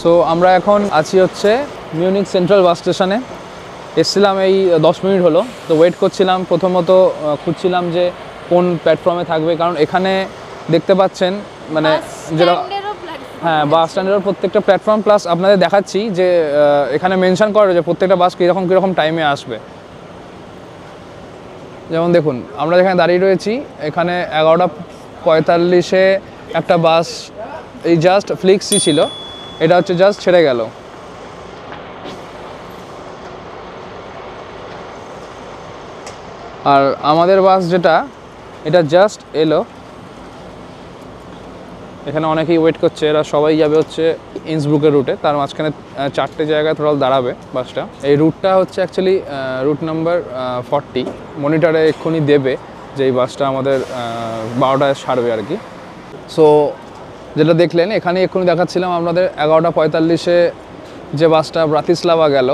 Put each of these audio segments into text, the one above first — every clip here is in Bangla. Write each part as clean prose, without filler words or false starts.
সো আমরা এখন আছি হচ্ছে মিউনিক সেন্ট্রাল বাস স্টেশনে। এসেছিলাম এই 10 মিনিট হলো, তো ওয়েট করছিলাম। প্রথমত খুঁজছিলাম যে কোন প্ল্যাটফর্মে থাকবে, কারণ এখানে দেখতে পাচ্ছেন মানে যেটা হ্যাঁ বাস স্ট্যান্ডেরও প্রত্যেকটা প্ল্যাটফর্ম, প্লাস আপনাদের দেখাচ্ছি যে এখানে মেনশন করা যে প্রত্যেকটা বাস কীরকম টাইমে আসবে। যেমন দেখুন আমরা যেখানে দাঁড়িয়ে রয়েছি এখানে 11:45-এ একটা বাস এই জাস্ট ফ্লিক্সি ছিল, এটা হচ্ছে জাস্ট ছেড়ে গেল। আর আমাদের বাস যেটা এটা জাস্ট এলো। এখানে অনেকেই ওয়েট করছে, এরা সবাই যাবে হচ্ছে ইন্সব্রুকের রুটে। তার মাঝখানে 4টে জায়গায় টোটাল দাঁড়াবে বাসটা। এই রুটটা হচ্ছে অ্যাকচুয়ালি রুট নাম্বার 40। মনিটরে এক্ষুনি দেবে যে এই বাসটা আমাদের 12টায় ছাড়বে আর কি। সো যেটা দেখলেন এখানে এক্ষুনি দেখাচ্ছিলাম আপনাদের 11:45-এ যে বাসটা ব্রাতিস্লাভা গেল,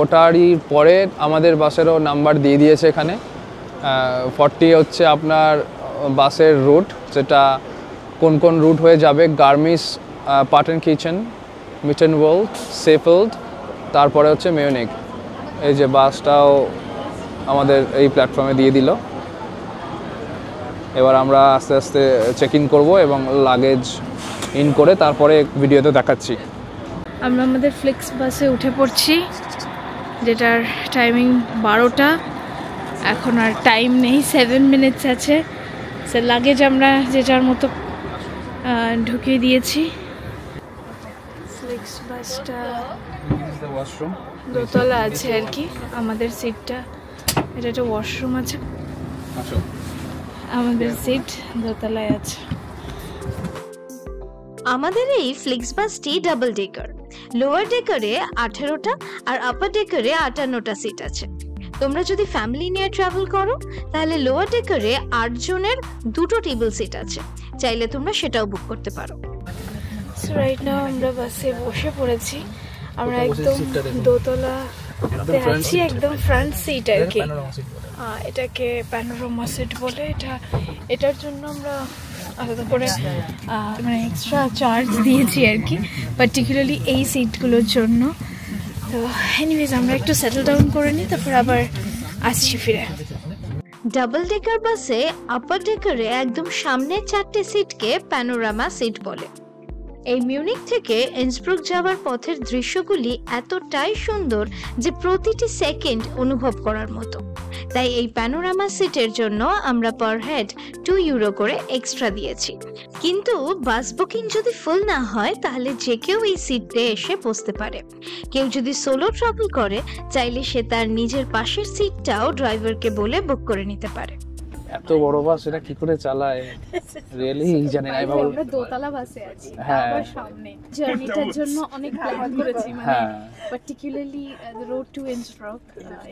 ওটারই পরে আমাদের বাসেরও নাম্বার দিয়ে দিয়েছে এখানে। 40 হচ্ছে আপনার বাসের রুট, যেটা কোন কোন রুট হয়ে যাবে গার্মিস, পার্টেনকিচেন, মিটেনওয়েল্ড, সেফেল্ড, তারপরে হচ্ছে মিউনিক। এই যে বাসটাও আমাদের এই প্ল্যাটফর্মে দিয়ে দিল। এবার আমরা আস্তে আস্তে চেক ইন করবো এবং লাগেজ ইন করে তারপরে ভিডিওতে দেখাচ্ছি। আমরা আমাদের ফ্লিক্স বাসে উঠে পড়ছি, যেটার টাইমিং 12টা। এখন আর টাইম নেই, 7 মিনিটস আছে। সে লাগেজ আমরা যে যার মতো ঢুকিয়ে দিয়েছি। ফ্লিক্স বাসটা দোতলা আছে আর কি, আমাদের সিটটা এটা একটা ওয়াশরুম আছে, আমাদের সিট দোতলায় আছে। আমাদের এই ফ্লিক্স বাসটি ডাবল ডেকার। লোয়ার ডেকারে 18টা আর আপার ডেকারে 58টা সিট আছে। তোমরা যদি ফ্যামিলি নিয়ে ট্রাভেল করো তাহলে লোয়ার ডেকারে 8 জনের 2টো টেবিল সিট আছে, চাইলে তোমরা সেটাও বুক করতে পারো। সো রাইট নাও আমরা বাসে বসে পড়েছি। আমরা একদম দোতলা আছি, একদম ফ্রন্ট সিট আর কি। এটাকে প্যানোরামা সিট বলে। এটার জন্য আমরা আলাদা করে মানে এক্সট্রা চার্জ দিয়েছি আর কি, পার্টিকুলারলি এই সিটগুলোর জন্য। তো এনিওয়েজ আমরা একটু সেটেল ডাউন করে নিই, তারপর আবার আসছি ফিরে। ডাবল ডেকার বাসে আপার ডেকারে একদম সামনে 4টে সিটকে প্যানোরামা সিট বলে। এই মিউনিক থেকে ইন্সব্রুক যাওয়ার পথের দৃশ্যগুলি এতটাই সুন্দর যে প্রতিটি সেকেন্ড অনুভব করার মতো। তাই এই প্যানোরামা সিটের জন্য আমরা পার হেড 2 ইউরো করে এক্সট্রা দিয়েছি। কিন্তু বাস বুকিং যদি ফুল না হয় তাহলে যে কেউ এই সিটে এসে বসতে পারে। কেউ যদি সোলো ট্রাভেল করে চাইলে সে তার নিজের পাশের সিটটাও ড্রাইভারকে বলে বুক করে নিতে পারে। এত বড় বাস এটা কি করে চালায় রিয়েলি জানি না। ভাবো আমরা দোতলা বাসে আছি, তারপর সামনে জার্নিটার জন্য অনেক প্ল্যান করেছি, মানে particularly the road to Innsbruck.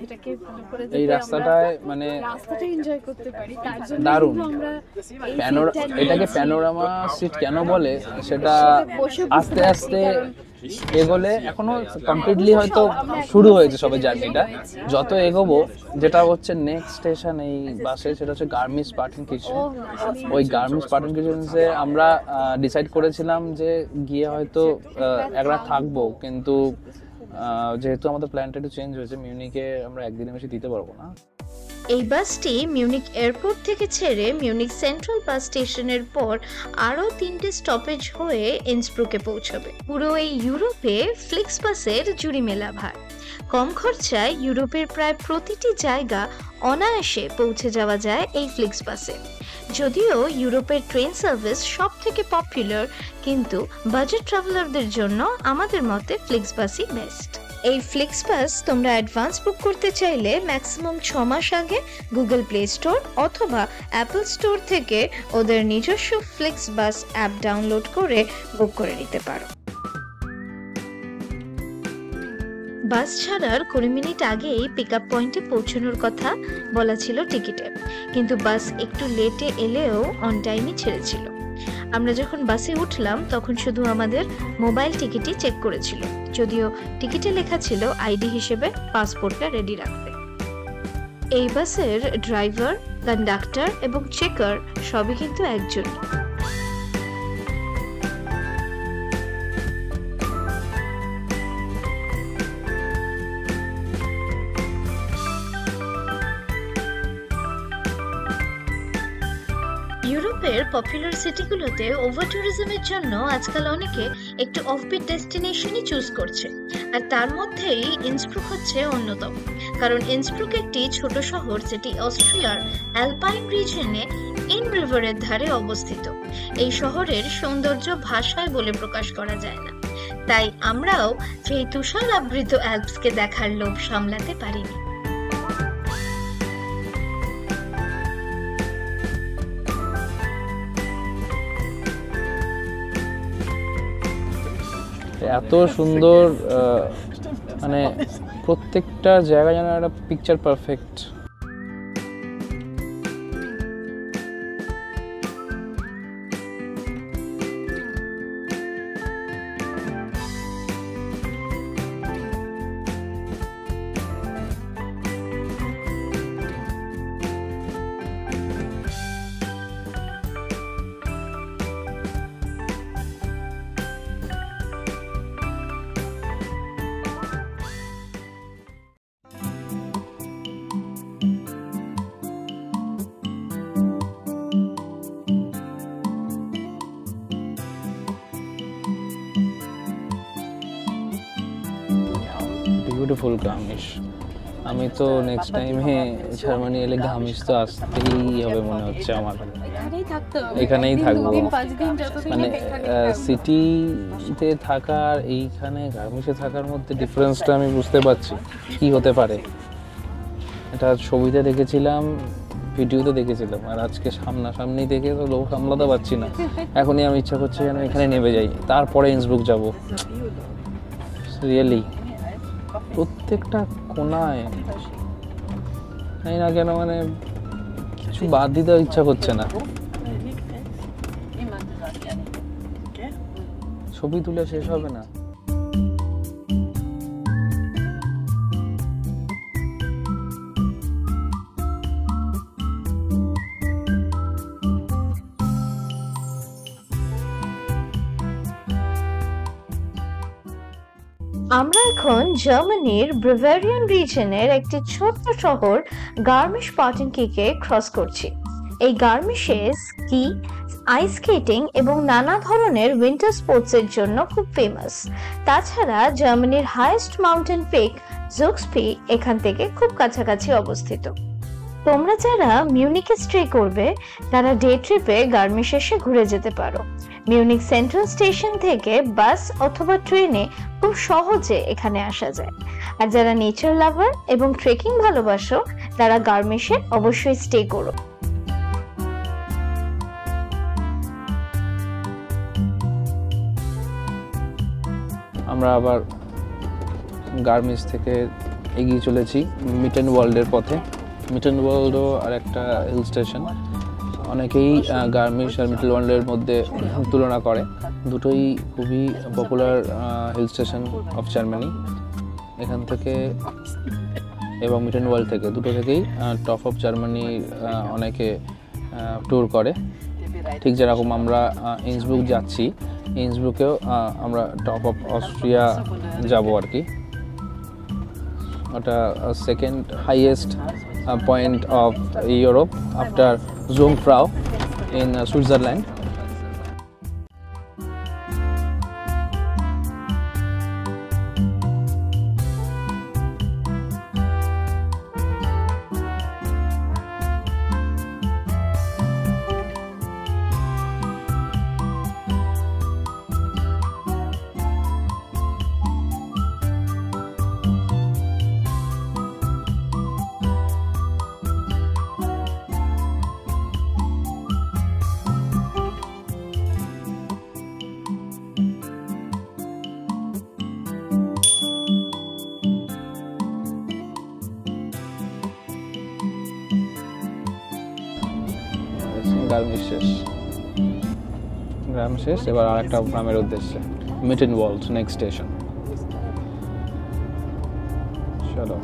এটাকে ভালো করে এই রাস্তাটায় মানে রাস্তাটা এনজয় করতে পারি, তার জন্য দারুণ। আমরা এটাকে প্যানোরামা সিট কেন বলে সেটা আস্তে আস্তে এগোলে, এখনো কমপ্লিটলি হয়তো শুরু হয়েছে সবে জার্নিটা। যত এগোবো, যেটা হচ্ছে নেক্সট স্টেশন এই বাসে সেটা হচ্ছে গার্মিস পার্টেনকিচেন। ওই গার্মিস পার্টেনকিচেনে আমরা ডিসাইড করেছিলাম যে গিয়ে হয়তো এক রাত থাকবো, কিন্তু যেহেতু আমাদের প্ল্যানটা একটু চেঞ্জ হয়েছে, মিউনিকে আমরা একদিনে বেশি দিতে পারবো না। এই বাসটি মিউনিক এয়ারপোর্ট থেকে ছেড়ে মিউনিক সেন্ট্রাল বাস স্টেশনের পর আরও 3টে স্টপেজ হয়ে ইন্সব্রুকে পৌঁছবে। পুরো এই ইউরোপে ফ্লিক্স বাসের জুড়ি মেলা ভার। কম খরচায় ইউরোপের প্রায় প্রতিটি জায়গা অনায়াসে পৌঁছে যাওয়া যায় এই ফ্লিক্স বাসে। যদিও ইউরোপের ট্রেন সার্ভিস সব থেকে পপুলার, কিন্তু বাজেট ট্রাভেলারদের জন্য আমাদের মতে ফ্লিক্স বাসই বেস্ট। এই ফ্লিক্স বাস তোমরা অ্যাডভান্স বুক করতে চাইলে ম্যাক্সিমাম 6 মাস আগে গুগল প্লে স্টোর অথবা অ্যাপল স্টোর থেকে ওদের নিজস্ব ফ্লিক্স বাস অ্যাপ ডাউনলোড করে বুক করে নিতে পারো। বাস ছাড়ার 20 মিনিট আগেই পিক আপ পয়েন্টে পৌঁছানোর কথা বলা ছিল টিকিটে, কিন্তু বাস একটু লেটে এলেও অন টাইমই ছেড়েছিল। আমরা যখন বাসে উঠলাম তখন শুধু আমাদের মোবাইল টিকিটই চেক করেছিল, যদিও টিকিটে লেখা ছিল আইডি হিসেবে পাসপোর্টটা রেডি রাখতে। এই বাসের ড্রাইভার, কন্ডাক্টর এবং চেকার সবই কিন্তু একজনই। ইউরোপের পপুলার সিটিগুলোতে ওভার ট্যুরিজমের জন্য আজকাল অনেকে একটু অফবিট ডেস্টিনেশনই চুজ করছে, আর তার মধ্যেই ইন্সব্রুক হচ্ছে অন্যতম। কারণ ইন্সব্রুক একটি ছোট শহর যেটি অস্ট্রিয়ার অ্যালপাইন রিজনে ইন রিভারের ধারে অবস্থিত। এই শহরের সৌন্দর্য ভাষায় বলে প্রকাশ করা যায় না, তাই আমরাও সেই তুষার আবৃত অ্যালপসকে দেখার লোভ সামলাতে পারিনি। এত সুন্দর, মানে প্রত্যেকটা জায়গা যেন একটা পিকচার পারফেক্ট। বিউটিফুল গার্মিশ। আমি তো নেক্সট টাইমে জার্মানি এলে গার্মিশ তো আসতেই হবে মনে হচ্ছে আমার। এখানেই থাকবো, মানে সিটিতে থাকার এইখানে গার্মিশে থাকার মধ্যে ডিফারেন্সটা আমি বুঝতে পারছি কি হতে পারে। এটা ছবিতে দেখেছিলাম, ভিডিওতে দেখেছিলাম, আর আজকে সামনাসামনি দেখে তো লোক সামলাতে পারছি না। এখনই আমি ইচ্ছা করছে যেন এখানে নেমে যাই, তারপরে ইন্সব্রুক যাব। রিয়েলি প্রত্যেকটা কোনায় তাই না কেন, মানে কিছু বাদ দিতে ইচ্ছা করছে না। ছবি তুলে শেষ হবে না। আমরা এখন জার্মানির বাভারিয়ান রিজনের একটি ছোট্ট শহর গার্মিশ-পার্টেনকিকে ক্রস করছি। এই গার্মিশে স্কি, আইস স্কেটিং এবং নানা ধরনের উইন্টার স্পোর্টসের জন্য খুব ফেমাস। তাছাড়া জার্মানির হাইয়েস্ট মাউন্টেন পিক জুক্সপি এখান থেকে খুব কাছাকাছি অবস্থিত। তোমরা যারা মিউনিকে স্টে করবে তারা ডে ট্রিপে গার্মিশ এসে ঘুরে যেতে পারো। মিউনিক সেন্ট্রাল স্টেশন থেকে বাস অথবা ট্রেনে খুব সহজে এখানে আসা যায়। আর যারা নেচার লাভার এবং ট্রেকিং ভালোবাসো তারা গার্মিশে অবশ্যই স্টে করো। আমরা আবার গার্মিশ থেকে এগিয়ে চলেছি মিটেন ওয়ার্ল্ডের পথে। মিটেন ওয়ার্ল্ডও আর একটা হিল স্টেশন। অনেকেই গার্মিশ আর মিটেন ওয়ার্ল্ডের মধ্যে তুলনা করে, দুটোই খুবই popular hill station of Germany. এখান থেকে এবং মিটেন ওয়ার্ল্ড থেকে, দুটো থেকেই টপ অফ জার্মানি অনেকে ট্যুর করে। ঠিক যেরকম আমরা ইন্সব্রুক যাচ্ছি, ইন্সব্রুকেও আমরা টপ অফ অস্ট্রিয়া যাব আর কি। ওটা second highest point of Europe after Jungfrau in Switzerland. গ্রাম শেষ, এবার আরেকটা গ্রামের উদ্দেশ্যে মিটেন ওয়ার্ল্ড নেক্সট স্টেশন। চলো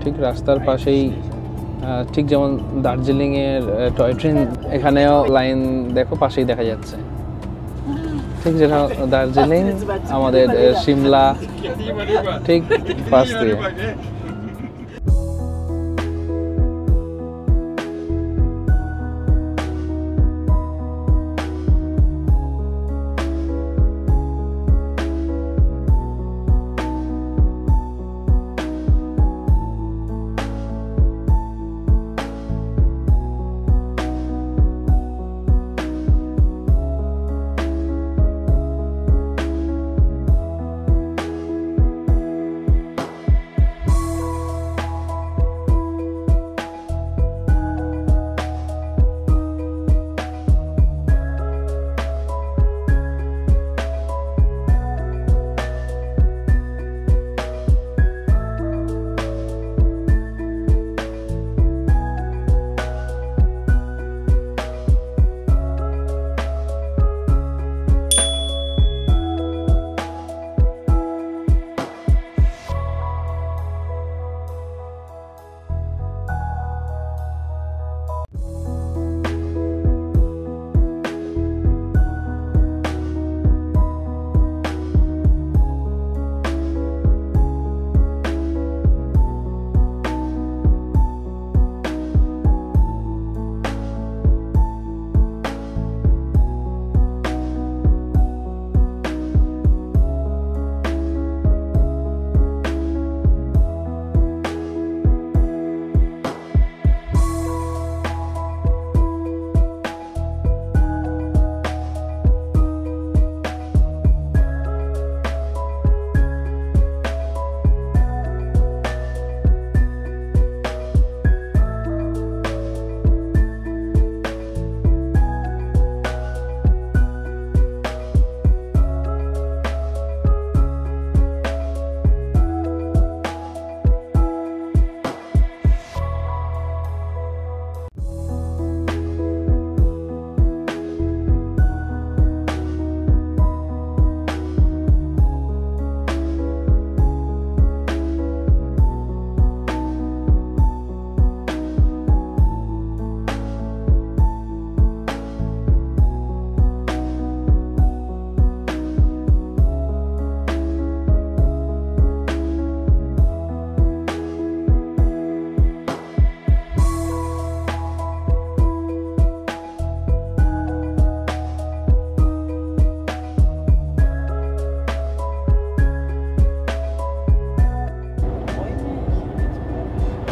ঠিক রাস্তার পাশেই, ঠিক যেমন দার্জিলিং এর টয় ট্রেন, এখানেও লাইন দেখো পাশেই দেখা যাচ্ছে। ঠিক যেটা দার্জিলিং আমাদের সিমলা ঠিক পাশ দিয়ে।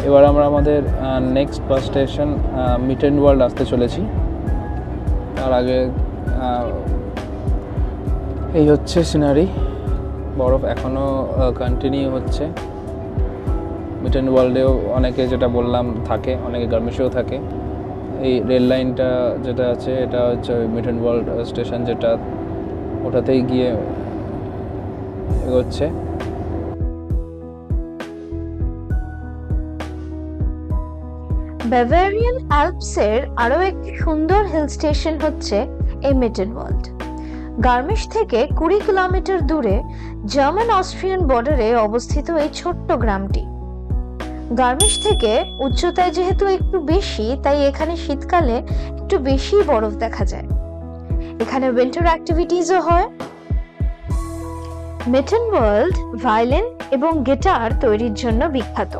এবার আমরা আমাদের next bus station Mittenwald আসতে চলেছি। তার আগে এই হচ্ছে সিনারি, বরফ এখনও কন্টিনিউ হচ্ছে। মিট এন্ড ওয়ার্ল্ডেও অনেকে যেটা বললাম থাকে, অনেকে গার্মেন্টসেও থাকে। এই রেল লাইনটা যেটা আছে এটা হচ্ছে মিট এন্ড ওয়ার্ল্ড স্টেশন, যেটা ওটাতেই গিয়ে এগোচ্ছে। বাভারিয়ান অ্যালপসের আরও একটি সুন্দর হিল স্টেশন হচ্ছে এই মিট এন্ড ওয়ার্ল্ড। গার্মিশ থেকে 20 কিলোমিটার দূরে জার্মান অস্ট্রিয়ান বর্ডারে অবস্থিত এই ছোট্ট গ্রামটি। গার্মিশ থেকে উচ্চতায় যেহেতু একটু বেশি, তাই এখানে শীতকালে একটু বেশি বরফ দেখা যায়। এখানে উইন্টার অ্যাক্টিভিটিসও হয়। মিট এন্ড ওয়ার্ল্ড ভায়োলিন এবং গিটার তৈরির জন্য বিখ্যাত।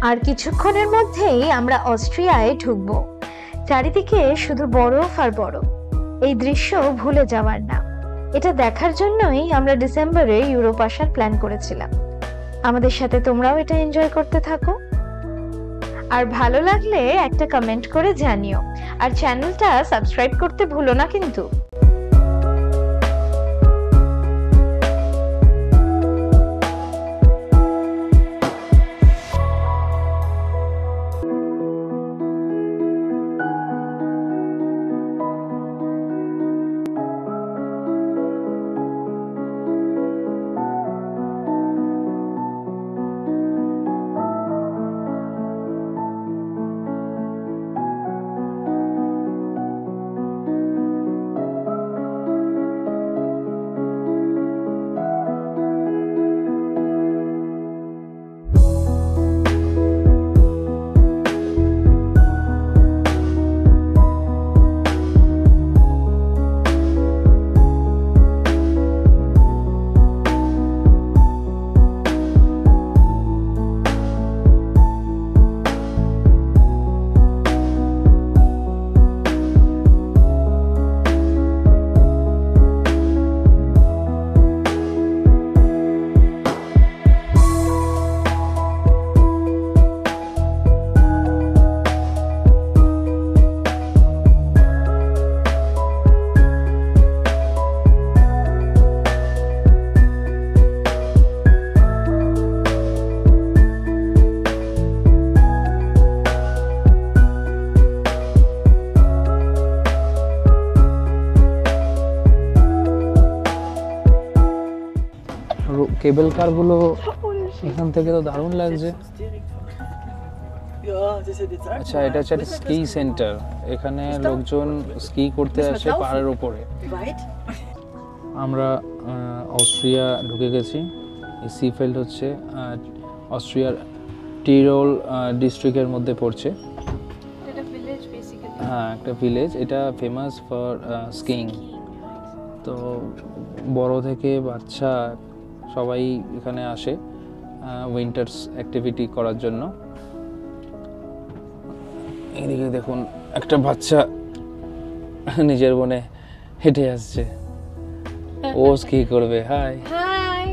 আর কিছুক্ষণের মধ্যেই আমরা অস্ট্রিয়ায় ঢুকবো। চারিদিকে শুধু বরফ আর বরফ। এই দৃশ্য ভুলে যাওয়ার না। এটা দেখার জন্যই আমরা ডিসেম্বরে ইউরোপ আসার প্ল্যান করেছিলাম। আমাদের সাথে তোমরাও এটা এনজয় করতে থাকো। আর ভালো লাগলে একটা কমেন্ট করে জানিও, আর চ্যানেলটা সাবস্ক্রাইব করতে ভুলো না কিন্তু। কেবল কারগুলো এখান থেকে তো দারুণ লাগছে। আচ্ছা, এটা হচ্ছে একটা স্কি সেন্টার, এখানে লোকজন স্কি করতে আসে পাহাড়ের উপরে। আমরা অস্ট্রিয়া ঢুকে গেছি। এই সিফেল্ড হচ্ছে অস্ট্রিয়ার টিরোল ডিস্ট্রিক্টের মধ্যে পড়ছে। হ্যাঁ, একটা ভিলেজ। এটা ফেমাস ফর স্কিইং। তো বড় থেকে বাচ্চা সবাই এখানে আসে উইন্টার্স অ্যাক্টিভিটি করার জন্য। এদিকে দেখুন একটা বাচ্চা নিজের বনে হেঁটে আসছে, ও স্কি করবে। High high.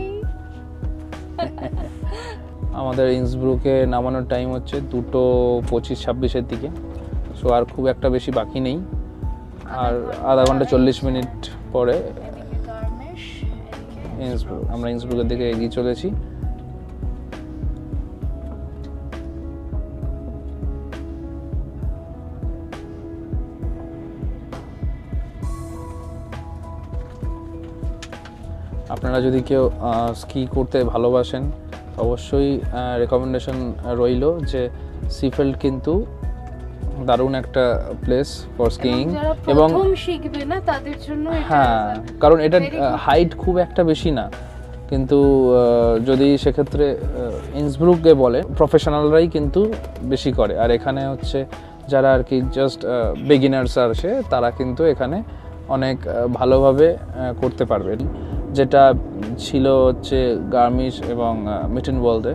আমাদের ইন্সব্রুকে নামানোর টাইম হচ্ছে 2:25-26 দিকে। সো আর খুব একটা বেশি বাকি নেই, আর আধা ঘন্টা 40 মিনিট পরে আমরা ইন্সব্রুকের দিকে এগিয়ে চলেছি। আপনারা যদি কেউ স্কি করতে ভালোবাসেন, অবশ্যই রেকমেন্ডেশন রইল যে সিফেল্ড কিন্তু দারুণ একটা প্লেস ফর স্কিইং। এবং শিখবে না তাদের জন্য হ্যাঁ, কারণ এটা হাইট খুব একটা বেশি না, কিন্তু যদি সেক্ষেত্রে ইন্সব্রুকে বলে প্রফেশনালরাই কিন্তু বেশি করে। আর এখানে হচ্ছে যারা আর কি জাস্ট বিগিনার্স আসে, তারা কিন্তু এখানে অনেক ভালোভাবে করতে পারবে। যেটা ছিল হচ্ছে গার্মিশ এবং মিটেনওয়াল্ডে,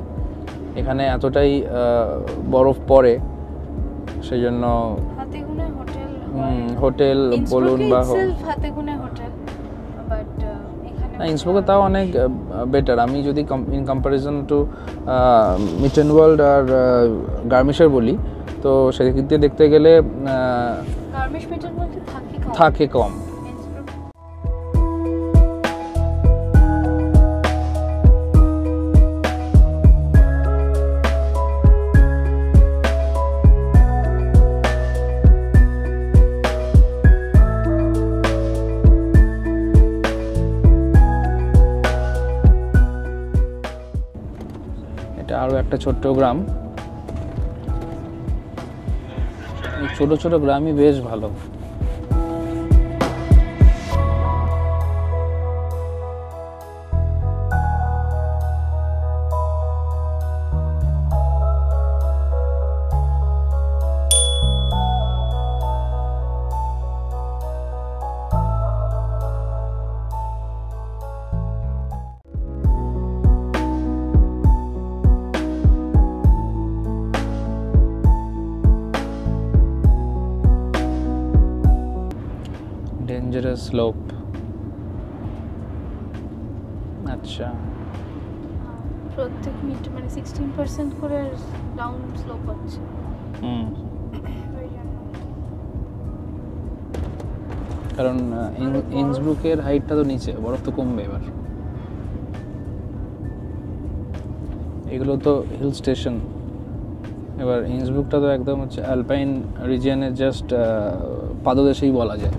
এখানে এতটাই বরফ পড়ে, সেই জন্য হোটেল বলুন বা ইন্সব্রুকে তাও অনেক বেটার। আমি যদি ইন কম্পারিজন টু মিটেনওয়াল্ড আর গার্মিশের বলি, তো সেদিক দিয়ে দেখতে গেলে থাকে কম। এটা আরও একটা ছোট্ট গ্রাম। এই ছোট ছোট গ্রামই বেশ ভালো। Dangerous slope. আচ্ছা, প্রত্যেক মিনিট মানে 16% করে ডাউন স্লোপ হচ্ছে। কারণ ইন্সব্রুকের হাইটটা তো নিচে, বরফ তো কমবে এবার। এগুলো তো হিল স্টেশন, এবার ইন্সব্রুকটা তো একদম হচ্ছে অ্যালপাইন রিজিয়নের জাস্ট পাদদেশেই বলা যায়।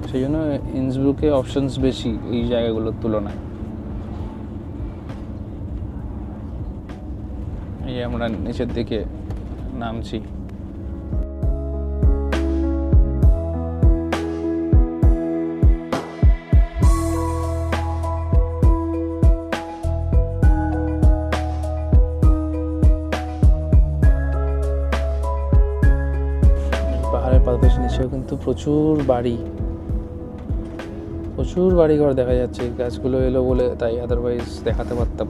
সেই জন্য ইন্সব্রুকে অপশনস বেশি এই জায়গাগুলোর তুলনায়। এই আমরা নিচের দিকে নামছি। পাহাড়ের পাদদেশে নিচেও কিন্তু প্রচুর বাড়িঘর দেখা যাচ্ছে। গাছগুলো এলো বলে তাই, আদারওয়াইজ দেখাতে পারতাম।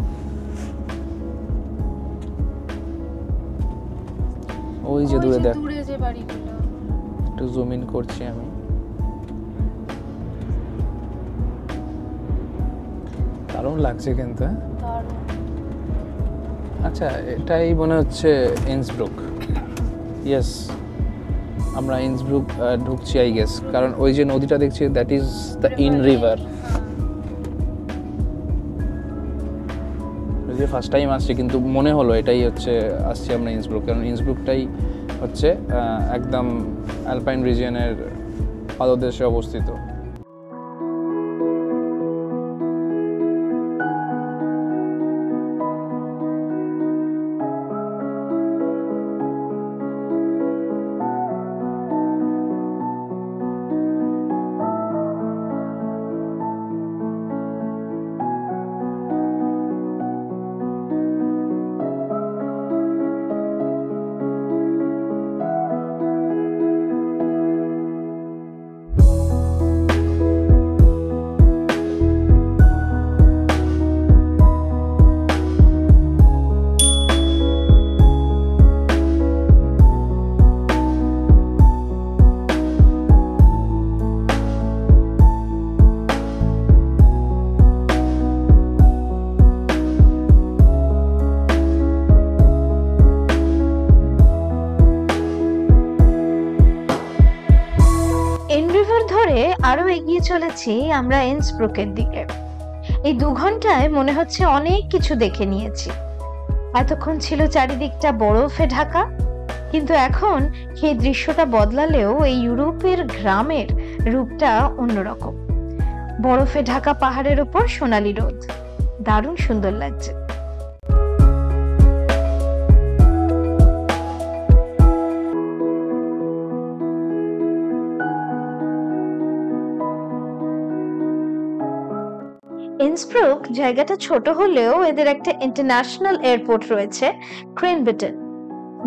ওই যে দূরে দেখ, একটু জুম ইন করছি আমি। দারুণ লাগছে কিন্তু। আচ্ছা, এটাই মনে হচ্ছে ইন্সব্রুক। ইয়েস, আমরা ইন্সব্রুক ঢুকছি আই গেস, কারণ ওই যে নদীটা দেখছি that is the in river. যে ফার্স্ট টাইম আসছি কিন্তু মনে হলো এটাই হচ্ছে আসছি আমরা ইন্সব্রুক, কারণ ইন্সব্রুকটাই হচ্ছে একদম অ্যালপাইন রিজিয়নের পাদদেশে অবস্থিত। আরো এগিয়ে চলেছি আমরা ইন্সব্রুকের দিকে। এই 2 ঘন্টায় মনে হচ্ছে অনেক কিছু দেখে নিয়েছি। এতক্ষণ ছিল চারিদিকটা বরফে ঢাকা, কিন্তু এখন সেই দৃশ্যটা বদলালেও এই ইউরোপের গ্রামের রূপটা অন্যরকম। বরফে ঢাকা পাহাড়ের উপর সোনালী রোদ, দারুণ সুন্দর লাগছে। ইন্সব্রুক জায়গাটা ছোট হলেও এদের একটা ইন্টারন্যাশনাল এয়ারপোর্ট রয়েছে, ক্রেনবেটেন।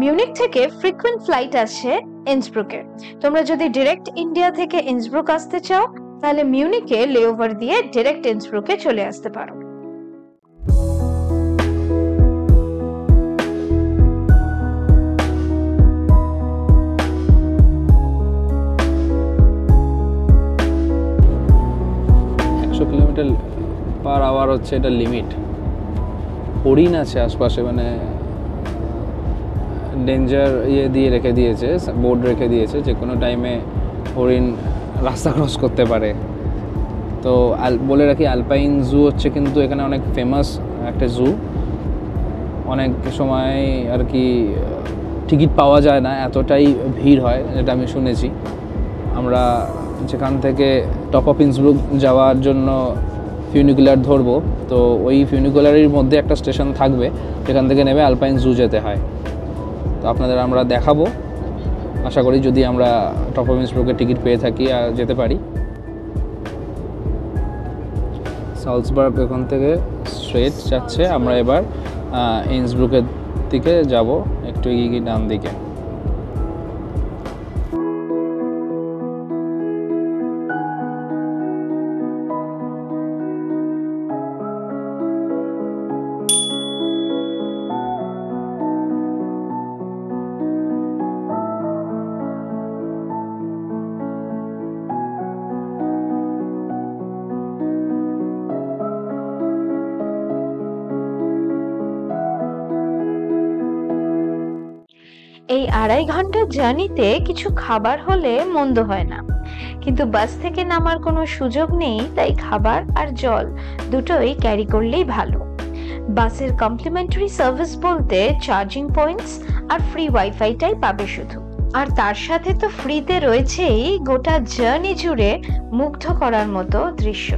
মিউনিক থেকে ফ্রিকুয়েন্ট ফ্লাইট আছে ইন্সব্রুকে। তোমরা যদি ডিরেক্ট ইন্ডিয়া থেকে ইন্সব্রুক আসতে চাও তাহলে মিউনিকে লেওভার দিয়ে ডিরেক্ট ইন্সব্রুকে চলে আসতে পারো। কিলোমিটার পার আওয়ার হচ্ছে এটা লিমিট। হরিণ আছে আশপাশে, মানে ডেঞ্জার দিয়ে রেখে দিয়েছে, বোর্ড রেখে দিয়েছে, যে কোনো টাইমে হরিণ রাস্তা ক্রস করতে পারে। তো বলে রাখি, আলপাইন জু হচ্ছে কিন্তু এখানে অনেক ফেমাস একটা জু। অনেক সময় আর কি টিকিট পাওয়া যায় না, এতটাই ভিড় হয়, যেটা আমি শুনেছি। আমরা যেখান থেকে টপ অফ ইন্সব্রুক যাওয়ার জন্য ফিউনিকুলার ধরবো, তো ওই ফিউনিকুলারের মধ্যে একটা স্টেশন থাকবে যেখান থেকে নেমে আলপাইন জু যেতে হয়। তো আপনাদের আমরা দেখাবো, আশা করি যদি আমরা টপ অফ ইন্সব্রুকের টিকিট পেয়ে থাকি আর যেতে পারি। সালজবার্গ এখান থেকে স্ট্রেট যাচ্ছে, আমরা এবার ইন্সব্রুকের দিকে যাব, একটু এগিয়ে ডান দিকে। এই 2.5 ঘন্টার জার্নিতে কিছু খাবার হলে মন্দ হয় না, কিন্তু বাস থেকে নামার কোনো সুযোগ নেই, তাই খাবার আর জল দুটোই ক্যারি করলেই ভালো। বাসের কমপ্লিমেন্টারি সার্ভিস বলতে চার্জিং পয়েন্টস আর ফ্রি ওয়াইফাইটাই পাবে শুধু, আর তার সাথে তো ফ্রিতে রয়েছেই গোটা জার্নি জুড়ে মুগ্ধ করার মতো দৃশ্য।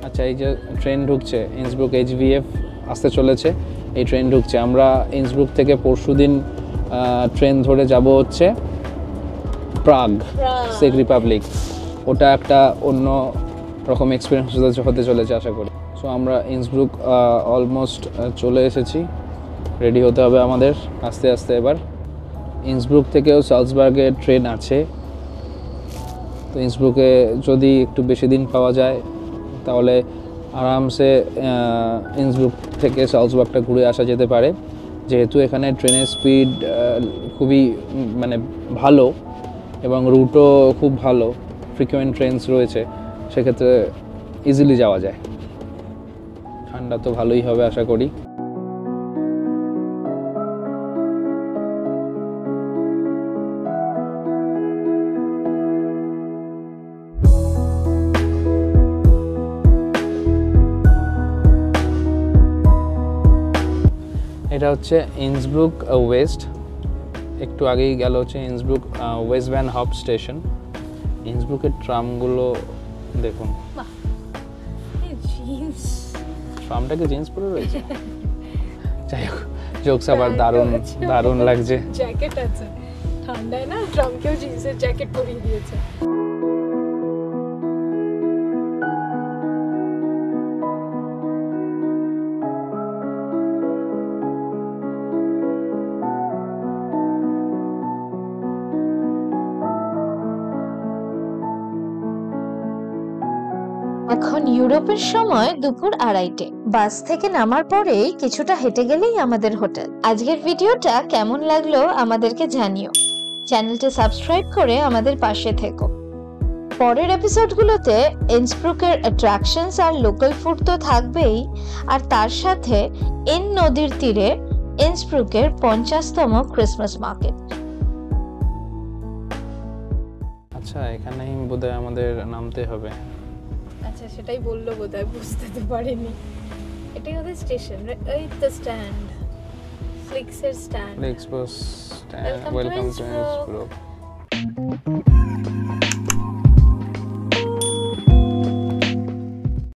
আচ্ছা, এই যে ট্রেন ঢুকছে ইন্সব্রুক HVF আসতে চলেছে, এই ট্রেন ঢুকছে। আমরা ইন্সব্রুক থেকে পরশুদিন ট্রেন ধরে যাব হচ্ছে প্রাগ, চেক রিপাবলিক। ওটা একটা অন্য রকম এক্সপিরিয়েন্স হতে চলেছে আশা করি। সো আমরা ইন্সব্রুক অলমোস্ট চলে এসেছি, রেডি হতে হবে আমাদের আস্তে আস্তে। এবার ইন্সব্রুক থেকেও সালজবার্গে ট্রেন আছে, তো ইন্সব্রুকে যদি একটু বেশি দিন পাওয়া যায় তাহলে আরামসে ইন্সব্রুক থেকে সালজবার্গটা ঘুরে আসা যেতে পারে, যেহেতু এখানে ট্রেনের স্পিড খুবই মানে ভালো এবং রুটও খুব ভালো, ফ্রিকুয়েন্ট ট্রেনস রয়েছে, সেক্ষেত্রে ইজিলি যাওয়া যায়। ঠান্ডা তো ভালোই হবে আশা করি। এটা হচ্ছে ইন্সব্রুক ওয়েস্ট, একটু আগেই গেল হচ্ছে Innsbruck West Bahnhof station. ইন্সব্রুকের ট্রামগুলো দেখুন, ট্রামটাকে জিন্স পরে রয়েছে। যাই হোক, জোকস আবার দারুণ দারুণ লাগছে। জ্যাকেট আছে, ঠান্ডায় না ট্রামকেও জিন্সের জ্যাকেট পরিয়ে দিয়েছে। এখন ইউরোপের সময় দুপুর 2:30। বাস থেকে নামার পরেই কিছুটা হেঁটে গেলেই আমাদের হোটেল। আজকের ভিডিওটা কেমন লাগলো আমাদেরকে জানিও, চ্যানেলটা সাবস্ক্রাইব করে আমাদের পাশে থেকো। পরের এপিসোডগুলোতে ইন্সব্রুকের অ্যাট্রাকশনস আর লোকাল ফুড তো থাকবেই, আর তার সাথে এন নদীর তীরে ইন্সব্রুকের 50তম ক্রিসমাস মার্কেট। আচ্ছা, এখানেই বোধহয় আমাদের নামতে হবে। আচ্ছা, সেটাই বললো বোধহয়, বুঝতে তো পারিনি। এটাই ওদের স্টেশন, এই তো স্ট্যান্ড, ফ্লিক্সের stand. Flix bus stand, welcome to Innsbruck.